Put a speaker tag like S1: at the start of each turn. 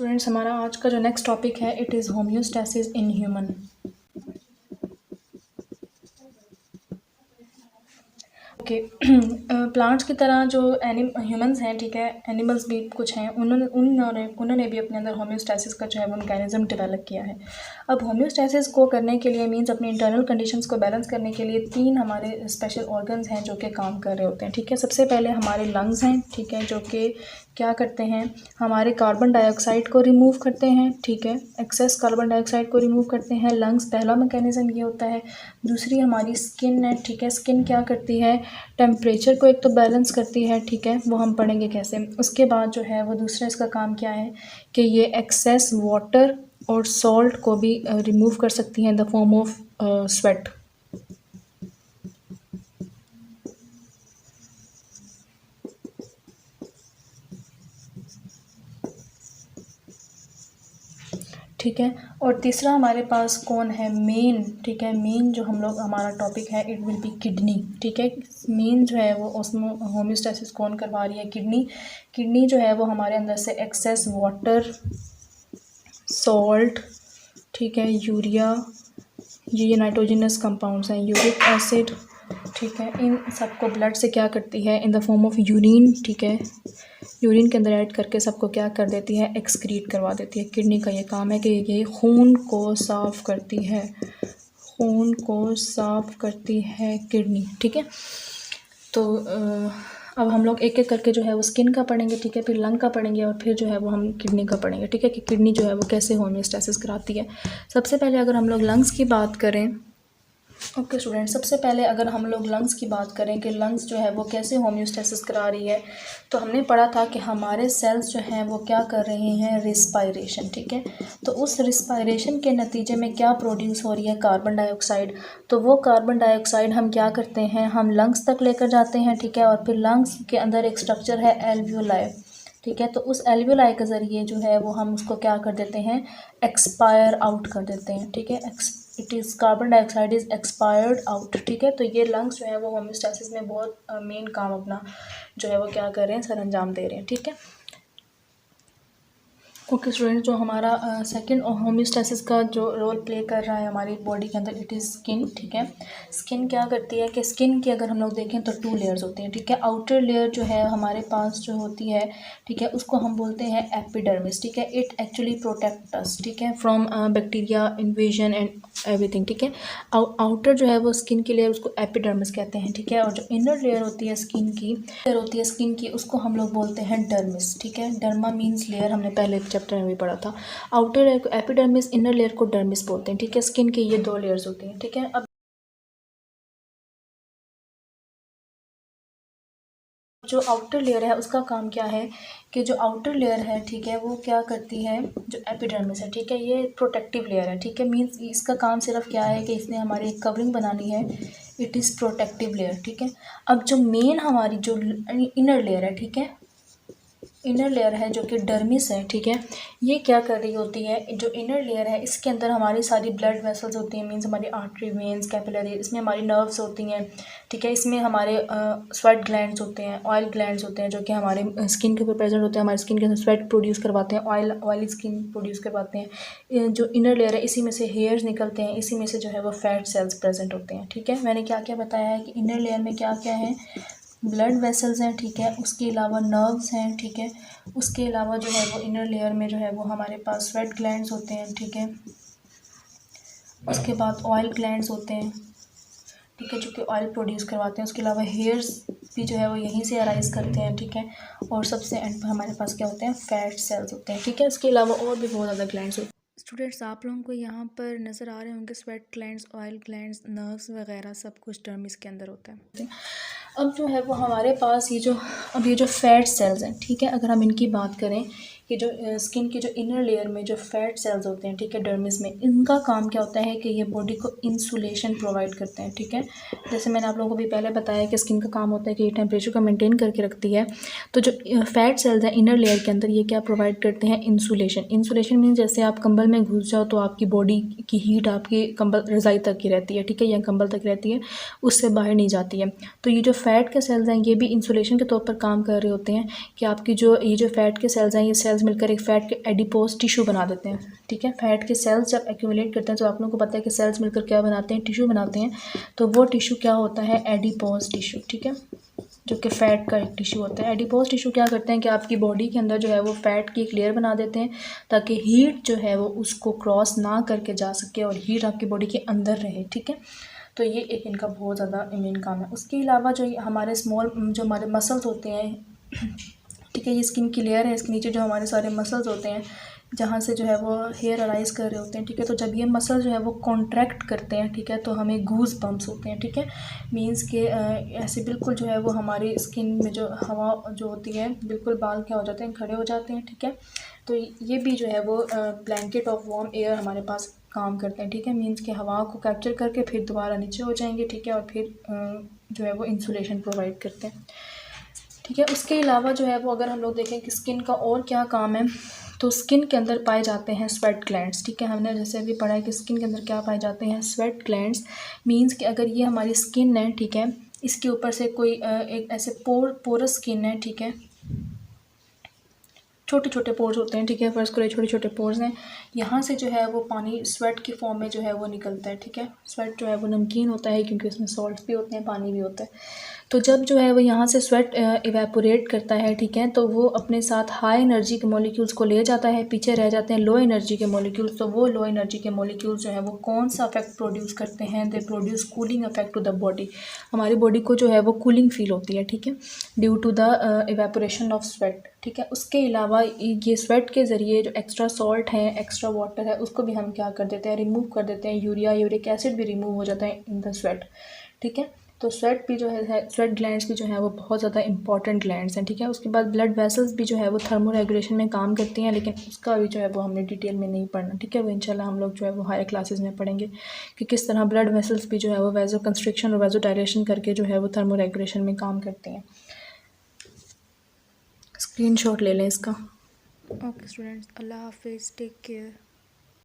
S1: Students, हमारा आज का जो नेक्स्ट टॉपिक है it is homeostasis in human. Okay. Plants की तरह जो ह्यूमंस हैं, ठीक है, एनिमल्स भी कुछ हैं, उन्होंने भी अपने अंदर होम्योस्टैसिस का जो है वो मैकेनिज्म डेवलप किया है। अब होम्योस्टैसिस को करने के लिए मींस अपने इंटरनल कंडीशंस को बैलेंस करने के लिए तीन हमारे स्पेशल ऑर्गन्स हैं जो कि काम कर रहे होते हैं, ठीक है। सबसे पहले हमारे लंग्स हैं, ठीक है, जो कि क्या करते हैं, हमारे कार्बन डाइऑक्साइड को रिमूव करते हैं, ठीक है, एक्सेस कार्बन डाइऑक्साइड को रिमूव करते हैं। लंग्स पहला मैकेनिज्म ये होता है। दूसरी हमारी स्किन है, ठीक है, स्किन क्या करती है, टेम्परेचर को एक तो बैलेंस करती है, ठीक है, वो हम पढ़ेंगे कैसे। उसके बाद जो है वो दूसरा इसका काम क्या है कि ये एक्सेस वाटर और सॉल्ट को भी रिमूव कर सकती हैं in the form of sweat. ठीक है। और तीसरा हमारे पास कौन है, मेन, ठीक है, मेन जो हम लोग हमारा टॉपिक है इट विल बी किडनी, ठीक है। मेन जो है वो उसमें होम्योस्टैसिस कौन करवा रही है, किडनी। किडनी जो है वो हमारे अंदर से एक्सेस वाटर, सॉल्ट, ठीक है, यूरिया, ये नाइट्रोजनस कंपाउंड्स हैं, यूरिक एसिड, ठीक है, इन सबको ब्लड से क्या करती है in the form of urine, ठीक है, यूरिन के अंदर ऐड करके सबको क्या कर देती है, एक्सक्रीट करवा देती है। किडनी का ये काम है कि ये खून को साफ़ करती है, खून को साफ़ करती है किडनी, ठीक है। तो अब हम लोग एक एक करके जो है वो स्किन का पढ़ेंगे, ठीक है, फिर लंग का पढ़ेंगे और फिर जो है वो हम किडनी का पढ़ेंगे, ठीक है, कि किडनी जो है वो कैसे होम्योस्टैसिस कराती है। सबसे पहले अगर हम लोग लंग्स की बात करें, ओके स्टूडेंट, सबसे पहले अगर हम लोग लंग्स की बात करें कि लंग्स जो है वो कैसे होम्योस्टैसिस करा रही है, तो हमने पढ़ा था कि हमारे सेल्स जो हैं वो क्या कर रहे हैं, रिस्पायरेशन, ठीक है। तो उस रिस्पायरेशन के नतीजे में क्या प्रोड्यूस हो रही है, कार्बन डाइऑक्साइड। तो वो कार्बन डाइऑक्साइड हम क्या करते हैं, हम लंग्स तक लेकर जाते हैं, ठीक है। और फिर लंग्स के अंदर एक स्ट्रक्चर है एल्वियोलाई, ठीक है। तो उस एल्वियोलाई के ज़रिए जो है वो हम उसको क्या कर देते हैं, एक्सपायर आउट कर देते हैं, ठीक है। It is carbon dioxide is expired out, ठीक है। तो ये लंग्स जो है वो होम्योस्टैसिस में बहुत मेन काम अपना जो है वो क्या कर रहे हैं, सर अंजाम दे रहे हैं, ठीक है। ओके स्टूडेंट, जो हमारा सेकंड होम्योस्टैसिस का जो रोल प्ले कर रहा है हमारी बॉडी के अंदर इट इज़ स्किन, ठीक है। स्किन क्या करती है कि स्किन की अगर हम लोग देखें तो 2 लेयर्स होती हैं, ठीक है। आउटर लेयर जो है हमारे पास जो होती है, ठीक है, उसको हम बोलते हैं एपिडर्मिस, ठीक है। इट एक्चुअली प्रोटेक्ट अस, ठीक है, from bacteria invasion and everything, ठीक है। आउटर जो है वो स्किन की लेयर उसको एपिडर्मिस कहते हैं, ठीक है। और जो इनर लेयर होती है स्किन की उसको हम लोग बोलते हैं डर्मिस, ठीक है। डर्मा मीन्स लेयर, हमने पहले चैप्टर में भी पढ़ा था। आउटर लेयर को एपिडर्मिस, इनर लेयर को डर्मिस बोलते हैं, ठीक है। स्किन की ये 2 लेयर्स होती हैं, ठीक है। अब जो आउटर लेयर है उसका काम क्या है कि जो आउटर लेयर है, ठीक है, वो क्या करती है, जो एपिडर्मिस है, ठीक है, ये प्रोटेक्टिव लेयर है, ठीक है। मीन्स इसका काम सिर्फ क्या है कि इसने हमारी एक कवरिंग बनानी है, इट इज़ प्रोटेक्टिव लेयर, ठीक है। अब जो मेन हमारी जो इनर लेयर है, ठीक है, इनर लेयर है जो कि डर्मिस है, ठीक है, ये क्या कर रही होती है, जो इनर लेयर है इसके अंदर हमारी सारी ब्लड वेसल्स होती हैं, मीन्स हमारी आर्टरी, वेन्स, कैपिलरी, इसमें हमारी नर्व्स होती हैं, ठीक है। इसमें हमारे स्वेट ग्लैंड्स होते हैं, ऑयल ग्लैंड्स होते हैं जो कि हमारे स्किन के ऊपर प्रेजेंट होते हैं, हमारी स्किन के अंदर स्वेट प्रोड्यूस करवाते हैं, ऑयली स्किन प्रोड्यूस करवाते हैं। जो इनर लेयर है इसी में से हेयर्स निकलते हैं, इसी में से जो है वो फैट सेल्स प्रेजेंट होते हैं, ठीक है। मैंने क्या क्या बताया है कि इनर लेयर में क्या क्या है, ब्लड वेसल्स हैं, ठीक है, उसके अलावा नर्व्स हैं, ठीक है, उसके अलावा जो है वो इनर लेयर में जो है वो हमारे पास स्वेट ग्लैंड्स होते हैं, ठीक है, उसके बाद ऑयल ग्लैंड्स होते हैं, ठीक है, जो कि ऑयल प्रोड्यूस करवाते हैं। उसके अलावा हेयर्स भी जो है वो यहीं से अराइज करते हैं, ठीक है। और सबसे एंड पर हमारे पास क्या होते हैं, फैट सेल्स होते हैं, ठीक है। इसके अलावा और भी बहुत ज़्यादा ग्लैंड्स होते हैं। स्टूडेंट्स, आप लोगों को यहाँ पर नज़र आ रहे होंगे sweat glands, oil glands, nerves वगैरह सब कुछ डर्मिस के अंदर होता है। अब जो है वो हमारे पास ये जो फैट सेल्स हैं, ठीक है, अगर हम इनकी बात करें कि जो स्किन की जो इनर लेयर में जो फैट सेल्स होते हैं, ठीक है, डर्मिस में, इनका काम क्या होता है कि ये बॉडी को इंसुलेशन प्रोवाइड करते हैं, ठीक है। जैसे मैंने आप लोगों को भी पहले बताया कि स्किन का काम होता है कि ये टेम्परेचर को मेंटेन करके रखती है। तो जो फैट सेल्स हैं इनर लेयर के अंदर, ये क्या प्रोवाइड करते हैं, इंसुलेशन मीन्स जैसे आप कंबल में घुस जाओ तो आपकी बॉडी की हीट आपकी कंबल रज़ाई तक ही रहती है, ठीक है, या कंबल तक रहती है, उससे बाहर नहीं जाती है। तो ये जो फैट के सेल्स हैं ये भी इंसुलेशन के तौर पर काम कर रहे होते हैं कि आपकी जो ये जो फैट के सेल्स हैं ये सेल्स सेल्स मिलकर एक फ़ैट के एडिपोज टिश्यू बना देते हैं, ठीक है। फैट के सेल्स जब एक्यूमुलेट करते हैं तो आप लोगों को पता है कि सेल्स मिलकर क्या बनाते हैं, टिश्यू बनाते हैं। तो वो टिश्यू क्या होता है, एडिपोज टिश्यू, ठीक है, जो कि फ़ैट का एक टिश्यू होता है। एडिपोज टिश्यू क्या करते हैं कि आपकी बॉडी के अंदर जो है वो फ़ैट की एक लेयर बना देते हैं ताकि हीट जो है वो उसको क्रॉस ना करके जा सके और हीट आपकी बॉडी के अंदर रहे, ठीक है। तो ये एक इनका बहुत ज़्यादा मेन काम है। उसके अलावा जो हमारे जो हमारे मसल्स होते हैं, ठीक है, ये स्किन की लेयर है, इसके नीचे जो हमारे सारे मसल्स होते हैं जहाँ से जो है वो हेयर अराइज कर रहे होते हैं, ठीक है। तो जब ये मसल जो है वो कॉन्ट्रैक्ट करते हैं, ठीक है, तो हमें गूज बम्प्स होते हैं, ठीक है। मींस के ऐसे बिल्कुल जो है वो हमारी स्किन में जो हवा जो होती है बिल्कुल बाल क्या हो जाते हैं, खड़े हो जाते हैं, ठीक है। तो ये भी जो है वो ब्लैंकेट ऑफ वार्म एयर हमारे पास काम करते हैं, ठीक है। मींस के हवा को कैप्चर करके फिर दोबारा नीचे हो जाएंगे, ठीक है, और फिर जो है वो इंसुलेशन प्रोवाइड करते हैं, ठीक है। उसके अलावा जो है वो अगर हम लोग देखें कि स्किन का और क्या काम है, तो स्किन के अंदर पाए जाते हैं स्वेट ग्लैंड्स, ठीक है। हमने जैसे अभी पढ़ा है कि स्किन के अंदर क्या पाए जाते हैं, स्वेट ग्लैंड्स। मींस कि अगर ये हमारी स्किन है, ठीक है, इसके ऊपर से कोई एक ऐसे पोरस स्किन है, ठीक है, छोटे छोटे पोर्स होते हैं, ठीक है, फर्स्ट करो छोटे छोटे पोर्स हैं, यहाँ से जो है वो पानी स्वेट की फॉर्म में जो है वो निकलता है, ठीक है। स्वेट जो है वो नमकीन होता है क्योंकि उसमें सॉल्ट भी होते हैं, पानी भी होता है। तो जब जो है वो यहाँ से स्वेट इवेपोरेट करता है, ठीक है, तो वो अपने साथ हाई एनर्जी के मॉलिक्यूल्स को ले जाता है, पीछे रह जाते हैं लो एनर्जी के मॉलिक्यूल्स। तो वो लो एनर्जी के मॉलिक्यूल्स जो है वो कौन सा इफेक्ट प्रोड्यूस करते हैं, they produce cooling effect to the body. हमारी बॉडी को जो है वो कूलिंग फील होती है, ठीक है, due to the evaporation of sweat, ठीक है। उसके अलावा ये स्वेट के ज़रिए जो एक्स्ट्रा सॉल्ट है, एक्स्ट्रा वाटर है, उसको भी हम क्या कर देते हैं, रिमूव कर देते हैं। यूरिक एसिड भी रिमूव हो जाता है इन द स्वेट, ठीक है। तो स्वेट भी जो है स्वेट ग्लैंड्स भी जो है वो बहुत ज़्यादा इंपॉर्टेंट ग्लैंड्स हैं, ठीक है। उसके बाद ब्लड वेसल्स भी जो है वो थर्मो रेगुलेशन में काम करती हैं, लेकिन उसका भी जो है वो हमने डिटेल में नहीं पढ़ना, ठीक है। वो इंशाल्लाह हम लोग जो है वो हायर क्लासेस में पढ़ेंगे कि किस तरह ब्लड वेसल्स भी जो है वो वेजो कंस्ट्रिक्शन और वेजो डायलेशन करके जो है वो थर्मो रेगुलेशन में काम करते हैं। स्क्रीनशॉट ले लें इसका।
S2: ओके स्टूडेंट्स, अल्लाह हाफिज़, टेक केयर।